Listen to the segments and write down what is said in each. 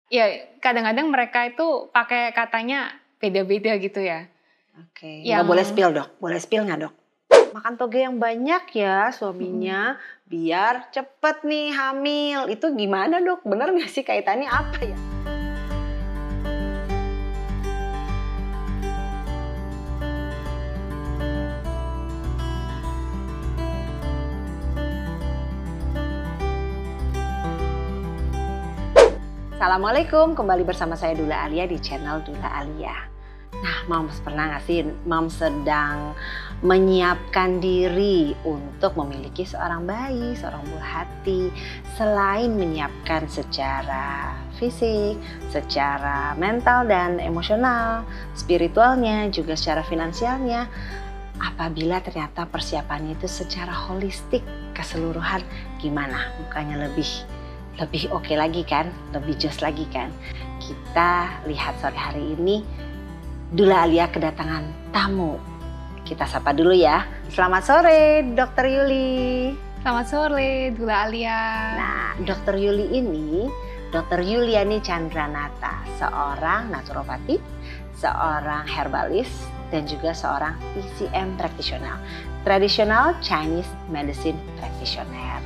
ya kadang-kadang mereka itu pakai katanya beda-beda gitu ya. Oke, nggak boleh spill dok, boleh spill nggak dok? Makan toge yang banyak ya suaminya biar cepet nih hamil. Itu gimana dok? Bener nggak sih kaitannya apa ya? Assalamualaikum, kembali bersama saya Dula Alia di channel Dula Alia. Nah, Moms pernah nggak sih Moms sedang menyiapkan diri untuk memiliki seorang bayi, seorang buah hati, selain menyiapkan secara fisik, secara mental dan emosional, spiritualnya, juga secara finansialnya. Apabila ternyata persiapannya itu secara holistik, keseluruhan, gimana? Bukannya lebih oke lagi kan, lebih jos lagi kan. Kita lihat sore hari ini Dula Alia kedatangan tamu. Kita sapa dulu ya. Selamat sore Dr. Yuli. Selamat sore Dula Alia. Nah, Dr. Yuli ini Dr. Yuliani Chandranata, seorang naturopati, seorang herbalis, dan juga seorang TCM practitioner, Traditional Chinese Medicine Practitioner.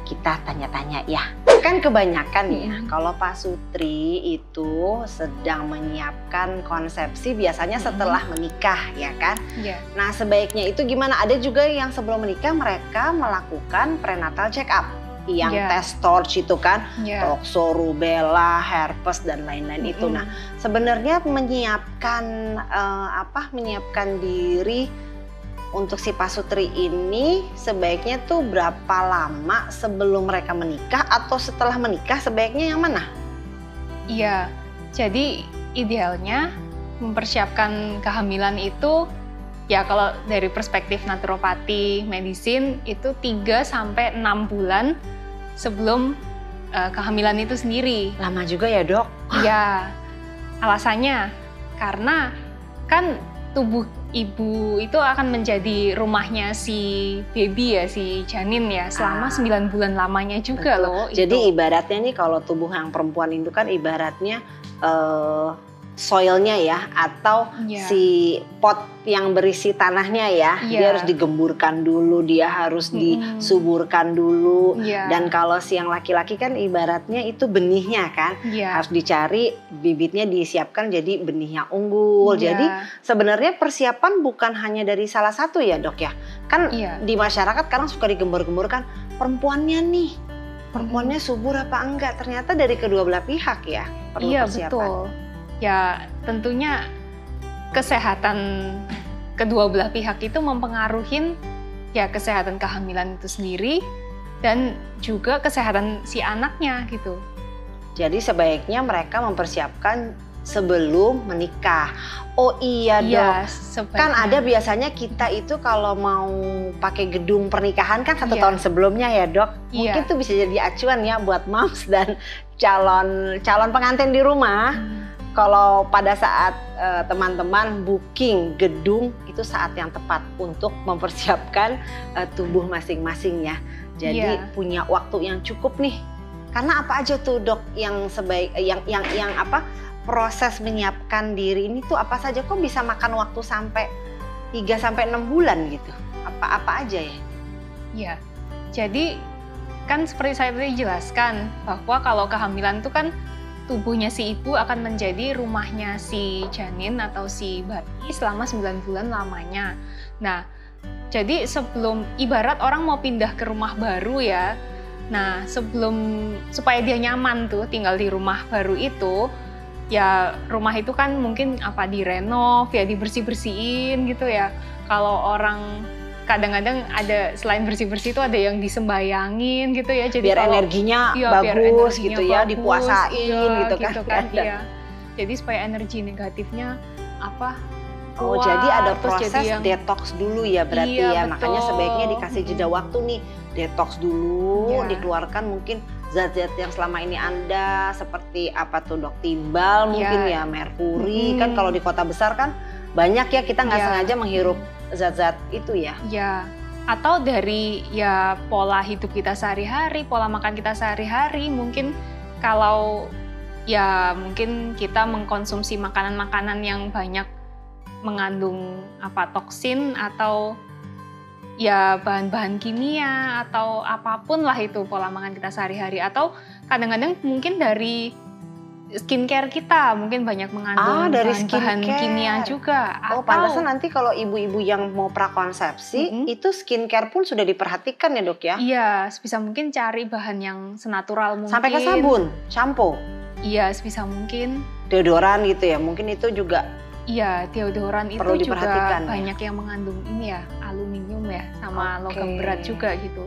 Kita tanya-tanya ya. Kan kebanyakan ya, kalau Pak Sutri itu sedang menyiapkan konsepsi biasanya setelah menikah ya kan. Nah sebaiknya itu gimana? Ada juga yang sebelum menikah mereka melakukan prenatal check up. Yang tes torch itu kan, tokso, rubella, herpes dan lain-lain itu. Nah sebenarnya menyiapkan diri untuk si Pak Sutri ini sebaiknya tuh berapa lama sebelum mereka menikah atau setelah menikah, sebaiknya yang mana? Iya, jadi idealnya mempersiapkan kehamilan itu ya kalau dari perspektif naturopati, medicine itu 3-6 bulan sebelum kehamilan itu sendiri. Lama juga ya dok? Iya, alasannya karena kan tubuh ibu itu akan menjadi rumahnya si baby ya, si janin ya, selama 9 bulan lamanya juga. Betul, loh. Jadi ibaratnya nih kalau tubuh yang perempuan itu kan ibaratnya soilnya ya, atau si pot yang berisi tanahnya ya, dia harus digemburkan dulu, dia harus disuburkan dulu. Dan kalau si yang laki-laki kan ibaratnya itu benihnya kan, harus dicari bibitnya, disiapkan jadi benihnya unggul. Jadi sebenarnya persiapan bukan hanya dari salah satu ya dok ya, kan di masyarakat sekarang suka digembur-gemburkan perempuannya nih, perempuannya subur apa enggak, ternyata dari kedua belah pihak ya perlu persiapan. Betul. Ya tentunya kesehatan kedua belah pihak itu mempengaruhi ya kesehatan kehamilan itu sendiri dan juga kesehatan si anaknya gitu. Jadi sebaiknya mereka mempersiapkan sebelum menikah. Oh iya dok, kan ada biasanya kita itu kalau mau pakai gedung pernikahan kan 1 tahun sebelumnya ya dok. Mungkin tuh bisa jadi acuan ya buat moms dan calon pengantin di rumah. Kalau pada saat teman-teman booking gedung, itu saat yang tepat untuk mempersiapkan tubuh masing-masing ya. Jadi punya waktu yang cukup nih. Karena apa aja tuh dok yang proses menyiapkan diri ini tuh apa saja, kok bisa makan waktu sampai 3-6 bulan gitu? Apa aja ya? Iya. Jadi kan seperti saya tadi jelaskan bahwa kalau kehamilan itu kan tubuhnya si ibu akan menjadi rumahnya si janin atau si bayi selama 9 bulan lamanya. Nah, jadi sebelum ibarat orang mau pindah ke rumah baru ya. Nah, supaya dia nyaman tuh tinggal di rumah baru itu, ya rumah itu kan mungkin direnov, ya dibersih-bersihin gitu ya. Kalau orang kadang-kadang ada selain bersih-bersih itu ada yang disembayangin gitu ya. Jadi biar energinya bagus gitu ya, dipuasain gitu kan. Iya. Jadi supaya energi negatifnya kuat, jadi ada proses detox dulu ya berarti ya. Betul. Makanya sebaiknya dikasih jeda waktu nih, detox dulu, dikeluarkan mungkin zat-zat yang selama ini Anda seperti apa tuh dok, timbal mungkin ya, merkuri. Kan kalau di kota besar kan banyak ya, kita nggak sengaja menghirup zat-zat itu ya. Ya, atau dari pola hidup kita sehari-hari, pola makan kita sehari-hari. Mungkin kalau ya mungkin kita mengkonsumsi makanan-makanan yang banyak mengandung toksin atau ya bahan-bahan kimia atau apapun lah itu pola makan kita sehari-hari, atau kadang-kadang mungkin dari skincare kita mungkin banyak mengandung dari bahan-bahan kimia juga. Oh, pantasan nanti kalau ibu-ibu yang mau prakonsepsi itu skincare pun sudah diperhatikan ya dok ya? Iya, sebisa mungkin cari bahan yang senatural mungkin. Sampai ke sabun, shampoo? Iya, sebisa mungkin. Deodoran gitu ya, mungkin itu juga. Iya, deodoran itu perlu juga diperhatikan, banyak yang mengandung ini ya, aluminium ya, sama logam berat juga gitu.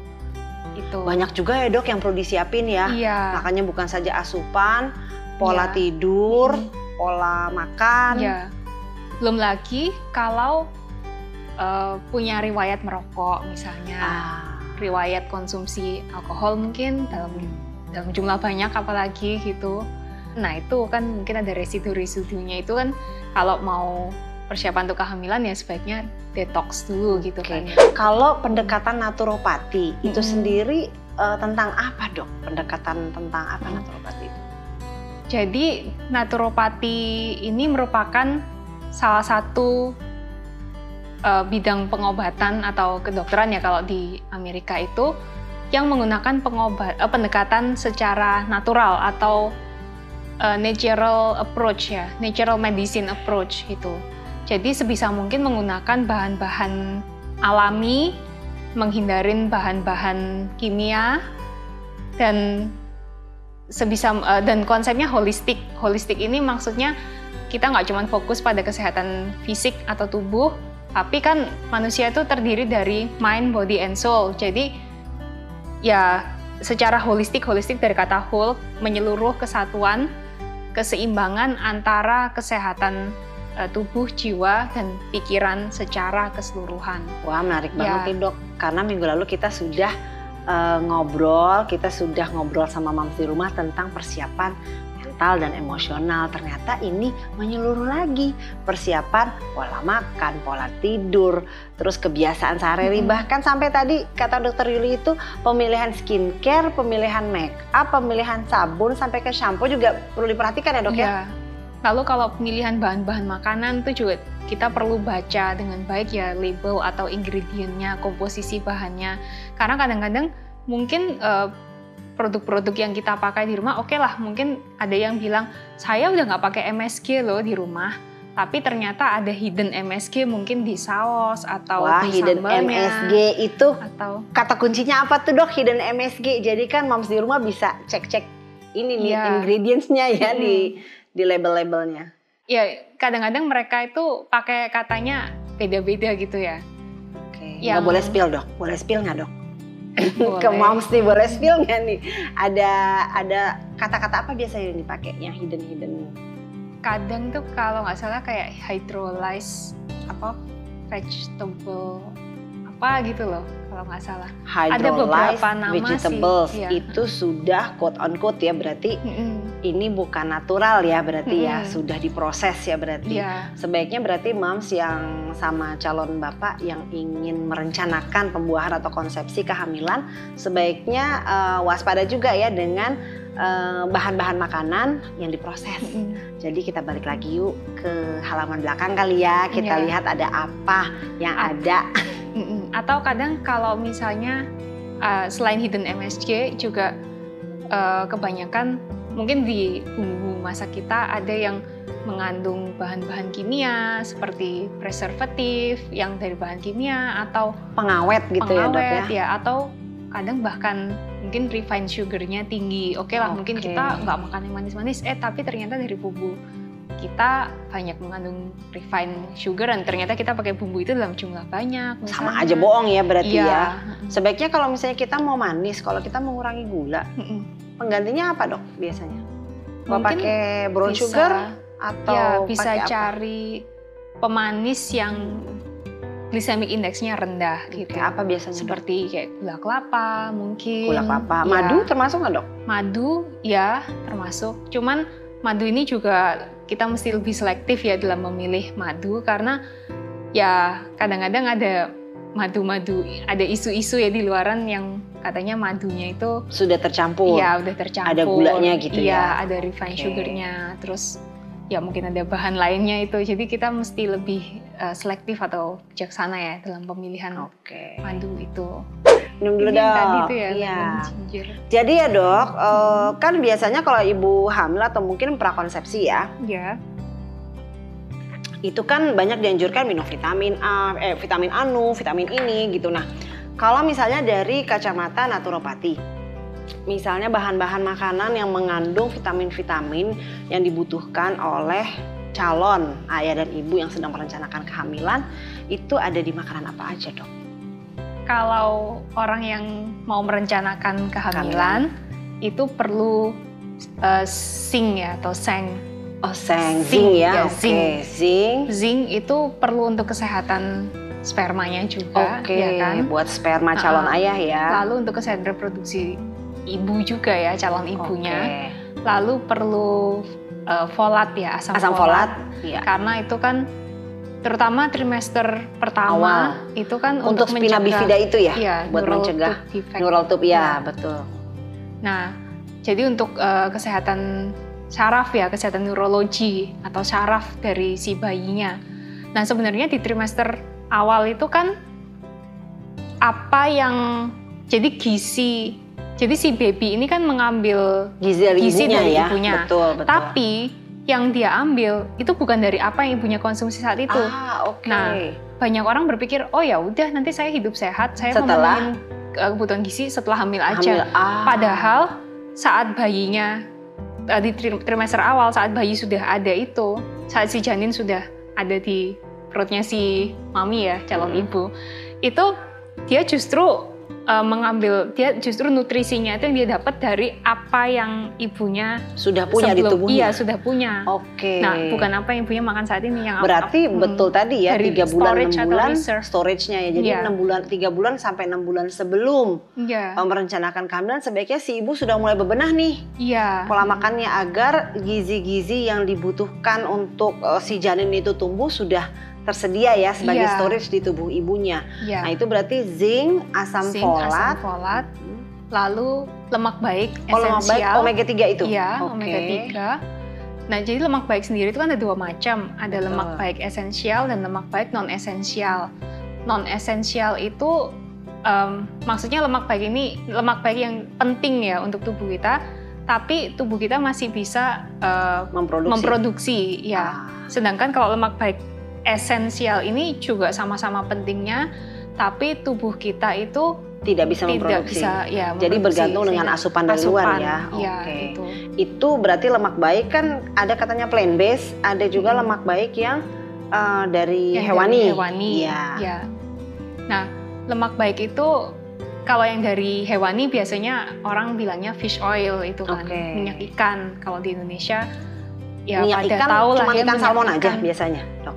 Itu. Banyak juga ya dok yang perlu disiapin ya. Iya. Makanya bukan saja asupan, pola tidur, pola makan. Iya. Belum lagi kalau punya riwayat merokok misalnya, riwayat konsumsi alkohol mungkin dalam jumlah banyak apalagi gitu. Nah itu kan mungkin ada residu-residunya, itu kan kalau mau persiapan untuk kehamilan ya sebaiknya detox dulu gitu kan. Kalau pendekatan naturopati itu sendiri tentang apa dok? Pendekatan tentang apa naturopati itu? Jadi naturopati ini merupakan salah satu bidang pengobatan atau kedokteran ya kalau di Amerika itu, yang menggunakan pendekatan secara natural atau natural approach ya, natural medicine approach gitu. Jadi sebisa mungkin menggunakan bahan-bahan alami, menghindarin bahan-bahan kimia, dan dan konsepnya holistik. Holistik ini maksudnya kita nggak cuma fokus pada kesehatan fisik atau tubuh, tapi kan manusia itu terdiri dari mind, body, and soul. Jadi ya secara holistik dari kata whole, menyeluruh, kesatuan, keseimbangan antara kesehatan tubuh, jiwa, dan pikiran secara keseluruhan. Wah, menarik banget nih dok, karena minggu lalu kita sudah ngobrol sama Moms di Rumah tentang persiapan mental dan emosional. Ternyata ini menyeluruh lagi, persiapan pola makan, pola tidur, terus kebiasaan sehari-hari, bahkan sampai tadi kata dokter Yuli itu pemilihan skincare, pemilihan make up, pemilihan sabun, sampai ke shampoo juga perlu diperhatikan ya dok ya? Lalu kalau pemilihan bahan-bahan makanan itu juga kita perlu baca dengan baik ya label atau ingredientnya, komposisi bahannya. Karena kadang-kadang mungkin produk-produk yang kita pakai di rumah, oke lah, mungkin ada yang bilang, saya udah nggak pakai MSG loh di rumah, tapi ternyata ada hidden MSG mungkin di saus atau di hidden sambalnya. MSG itu atau kata kuncinya apa tuh dok, hidden MSG? Jadi kan Moms di Rumah bisa cek-cek ini nih ingredients-nya ya di label-labelnya. Ya, kadang-kadang mereka itu pakai katanya beda-beda gitu ya. Oke, nggak boleh spill dok? Boleh spill nggak dok? Ke Moms nih boleh spill nggak nih? Ada kata-kata apa biasanya yang dipakai yang hidden? Kadang tuh kalau nggak salah kayak hydrolyze vegetable gitu loh kalau nggak salah. Ada beberapa nama vegetables sih. Itu sudah quote on quote ya, berarti ini bukan natural ya, berarti ya sudah diproses ya berarti. Sebaiknya berarti Moms yang sama calon bapak yang ingin merencanakan pembuahan atau konsepsi kehamilan sebaiknya waspada juga ya dengan bahan-bahan makanan yang diproses. Jadi kita balik lagi yuk ke halaman belakang kali ya, kita lihat ada apa yang ada. Atau kadang kalau misalnya selain hidden MSG juga kebanyakan mungkin di bumbu masak kita ada yang mengandung bahan-bahan kimia seperti preservatif yang dari bahan kimia atau pengawet gitu ya dok ya? Atau kadang bahkan mungkin refined sugar-nya tinggi. Oke lah, mungkin kita nggak makan yang manis-manis, tapi ternyata dari bumbu kita banyak mengandung refined sugar dan ternyata kita pakai bumbu itu dalam jumlah banyak. Misalnya. Sama aja bohong ya berarti ya. Sebaiknya kalau misalnya kita mau manis, kalau kita mengurangi gula, penggantinya apa dok biasanya? Mau pakai brown sugar atau ya, bisa pakai cari pemanis yang glycemic indexnya rendah gitu. Apa biasanya? Seperti kayak gula kelapa mungkin. Gula kelapa, madu termasuk nggak dok? Madu ya termasuk. Cuman madu ini juga kita mesti lebih selektif ya dalam memilih madu karena ya kadang-kadang ada madu-madu, ada isu-isu ya di luaran yang katanya madunya itu sudah tercampur. Iya, udah tercampur. Ada gulanya gitu ya. ya. Iya, ada refined sugarnya. Terus ya mungkin ada bahan lainnya itu. Jadi kita mesti lebih selektif atau bijaksana ya dalam pemilihan madu itu. Minum dulu dong. Tadi itu ya, iya. Ginger. Jadi ya Dok, kan biasanya kalau ibu hamil atau mungkin prakonsepsi ya. Iya. Itu kan banyak dianjurkan minum vitamin A, vitamin anu, vitamin ini gitu. Nah, kalau misalnya dari kacamata naturopati, misalnya bahan-bahan makanan yang mengandung vitamin-vitamin yang dibutuhkan oleh calon ayah dan ibu yang sedang merencanakan kehamilan, itu ada di makanan apa aja Dok? Kalau orang yang mau merencanakan kehamilan, itu perlu zinc ya atau seng. Oh, zinc ya, oke. Zinc. Zinc itu perlu untuk kesehatan spermanya juga, ya kan? Buat sperma calon ayah ya. Lalu untuk kesehatan reproduksi ibu juga ya, calon ibunya. Lalu perlu folat ya, asam folat. Ya. Karena itu kan terutama trimester pertama itu kan untuk spina bifida itu ya, buat mencegah neural tube ya, betul. Nah, jadi untuk kesehatan saraf ya, kesehatan neurologi atau saraf dari si bayinya. Nah sebenarnya di trimester awal itu kan apa yang jadi gizi, jadi si baby ini kan mengambil gizi dari ibunya. Betul. Tapi yang dia ambil itu bukan dari apa yang ibunya konsumsi saat itu. Nah banyak orang berpikir oh ya udah nanti saya hidup sehat, saya memenuhi kebutuhan gizi setelah hamil aja. Padahal saat bayinya di trimester awal, saat bayi sudah ada itu, saat si janin sudah ada di perutnya si mami ya, calon ibu, itu dia justru dia justru nutrisinya itu yang dia dapat dari apa yang ibunya sudah punya di tubuhnya. Iya, sudah punya. Nah, bukan apa yang ibunya makan saat ini yang berarti betul tadi ya, 3 bulan 6 bulan storage-nya ya. Jadi 3 bulan sampai 6 bulan sebelum merencanakan kehamilan sebaiknya si ibu sudah mulai bebenah nih. Pola makannya agar gizi-gizi yang dibutuhkan untuk si janin itu tumbuh sudah tersedia ya sebagai storage di tubuh ibunya. Nah itu berarti zinc, asam folat, lalu lemak baik esensial. Omega 3 itu? Iya, omega 3. Nah jadi lemak baik sendiri itu kan ada 2 macam. Ada lemak baik esensial dan lemak baik non esensial. Non esensial itu maksudnya lemak baik ini lemak baik yang penting ya untuk tubuh kita. Tapi tubuh kita masih bisa memproduksi ya. Sedangkan kalau lemak baik esensial ini juga sama-sama pentingnya, tapi tubuh kita itu tidak bisa memproduksi. Jadi bergantung dengan asupan dari luar ya. Itu berarti lemak baik kan ada katanya plant based, ada juga lemak baik yang dari hewani. Ya. Nah, lemak baik itu kalau yang dari hewani biasanya orang bilangnya fish oil itu kan, minyak ikan. Kalau di Indonesia ya minyak pada ikan tahu lah cuma ya, ikan salmon aja biasanya, Dok.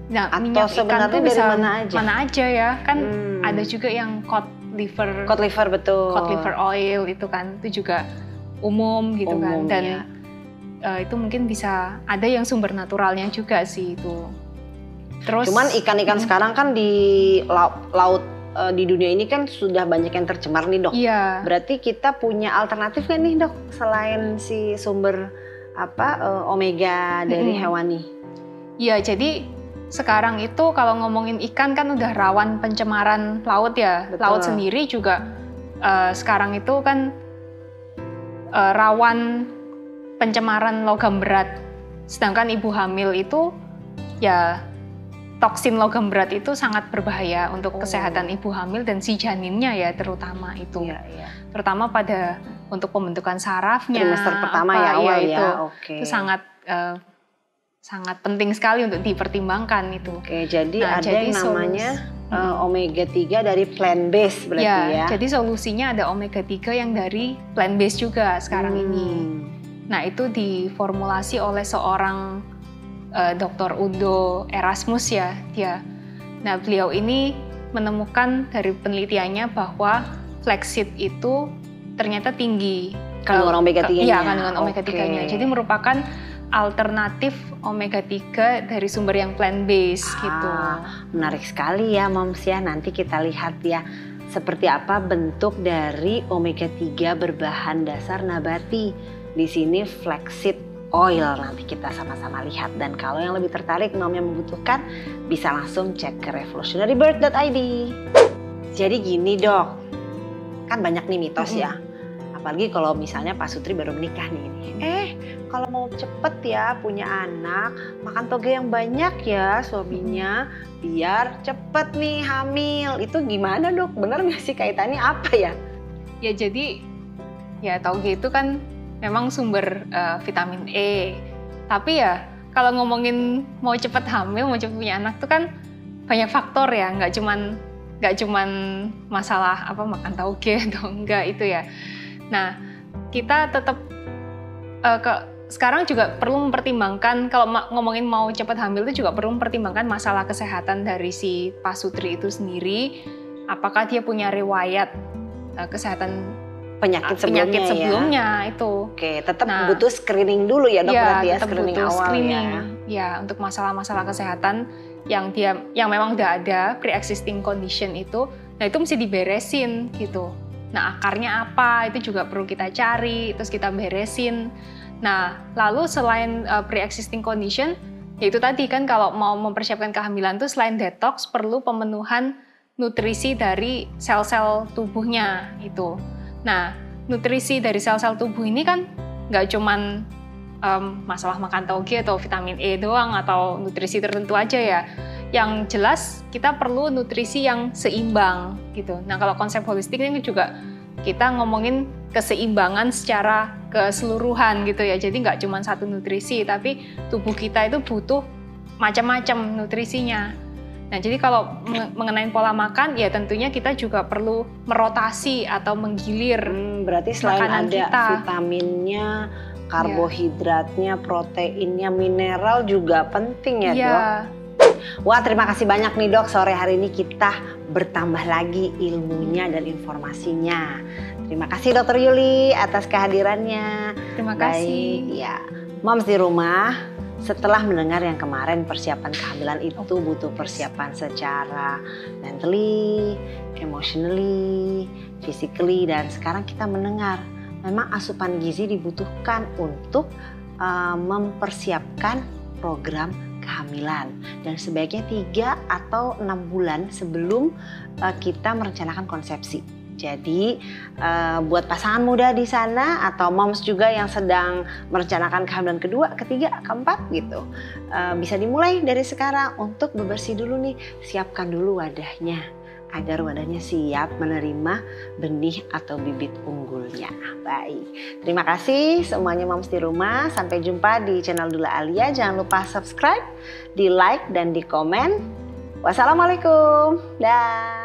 Nah, atau minyak ikan tuh bisa mana aja ya, kan ada juga yang cod liver oil itu kan, itu juga umum gitu kan, dan itu mungkin bisa ada yang sumber naturalnya juga sih itu. Terus cuman ikan-ikan sekarang kan di laut di dunia ini kan sudah banyak yang tercemar nih Dok. Berarti kita punya alternatif kan nih Dok selain si sumber omega dari hewani? Iya, jadi sekarang itu kalau ngomongin ikan kan udah rawan pencemaran laut ya. Betul. Laut sendiri juga sekarang itu kan rawan pencemaran logam berat. Sedangkan ibu hamil itu ya toksin logam berat itu sangat berbahaya untuk kesehatan ibu hamil dan si janinnya ya terutama itu. Terutama pada untuk pembentukan sarafnya. Trimester pertama ya awal itu sangat sangat penting sekali untuk dipertimbangkan itu. Jadi ada yang namanya omega 3 dari plant based berarti ya. Jadi solusinya ada omega 3 yang dari plant based juga sekarang ini. Nah, itu diformulasi oleh seorang Dr. Udo Erasmus ya, dia. Nah, beliau ini menemukan dari penelitiannya bahwa flaxseed itu ternyata tinggi kandungan omega 3-nya. Iya, kandungan omega 3-nya. Jadi merupakan alternatif omega 3 dari sumber yang plant based gitu. Menarik sekali ya Moms ya. Nanti kita lihat ya seperti apa bentuk dari omega 3 berbahan dasar nabati. Di sini flaxseed oil, nanti kita sama-sama lihat. Dan kalau yang lebih tertarik, Mom yang membutuhkan, bisa langsung cek ke revolutionarybird.id. Jadi gini Dok, kan banyak nih mitos ya. Apalagi kalau misalnya Pak Sutri baru menikah nih. Kalau mau cepet ya punya anak, makan toge yang banyak ya suaminya, biar cepet nih hamil. Itu gimana Dok? Bener nggak sih, kaitannya apa ya? Ya jadi, ya toge itu kan memang sumber vitamin E. Tapi ya kalau ngomongin mau cepet hamil, mau cepet punya anak tuh kan banyak faktor ya. Nggak cuman masalah apa makan toge atau enggak itu ya. Nah, kita tetap sekarang juga perlu mempertimbangkan, kalau ngomongin mau cepat hamil itu juga perlu mempertimbangkan masalah kesehatan dari si Pak Sutri itu sendiri. Apakah dia punya riwayat kesehatan penyakit sebelumnya ya? Itu. Oke, tetap butuh screening dulu ya Dok, berarti ya, screening awal ya. Ya, untuk masalah-masalah kesehatan yang memang udah ada pre-existing condition itu, nah itu mesti diberesin gitu. Nah, akarnya apa, itu juga perlu kita cari, terus kita beresin. Nah, lalu selain pre-existing condition, yaitu tadi kan kalau mau mempersiapkan kehamilan tuh selain detox, perlu pemenuhan nutrisi dari sel-sel tubuhnya itu. Nah, nutrisi dari sel-sel tubuh ini kan nggak cuman masalah makan toge atau vitamin E doang atau nutrisi tertentu aja ya. Yang jelas kita perlu nutrisi yang seimbang gitu. Nah kalau konsep holistik ini juga kita ngomongin keseimbangan secara keseluruhan gitu ya. Jadi nggak cuma satu nutrisi, tapi tubuh kita itu butuh macam-macam nutrisinya. Nah jadi kalau mengenai pola makan ya tentunya kita juga perlu merotasi atau menggilir berarti selain makanan ada kita. Vitaminnya, karbohidratnya, proteinnya, mineral juga penting ya Dok? Wah terima kasih banyak nih Dok, sore hari ini kita bertambah lagi ilmunya dan informasinya. Terima kasih Dr. Yuli atas kehadirannya. Terima kasih. Baik, ya. Moms di rumah, setelah mendengar yang kemarin persiapan kehamilan itu butuh persiapan secara mentally, emotionally, physically, dan sekarang kita mendengar memang asupan gizi dibutuhkan untuk mempersiapkan program kehamilan dan sebaiknya 3 atau 6 bulan sebelum kita merencanakan konsepsi. Jadi buat pasangan muda di sana atau moms juga yang sedang merencanakan kehamilan kedua, ketiga, keempat gitu, bisa dimulai dari sekarang untuk bebersih dulu nih, siapkan dulu wadahnya agar wadahnya siap menerima benih atau bibit unggulnya. Baik, terima kasih semuanya moms di rumah. Sampai jumpa di channel Dula Alia. Jangan lupa subscribe, di like dan di komen. Wassalamualaikum. Dah.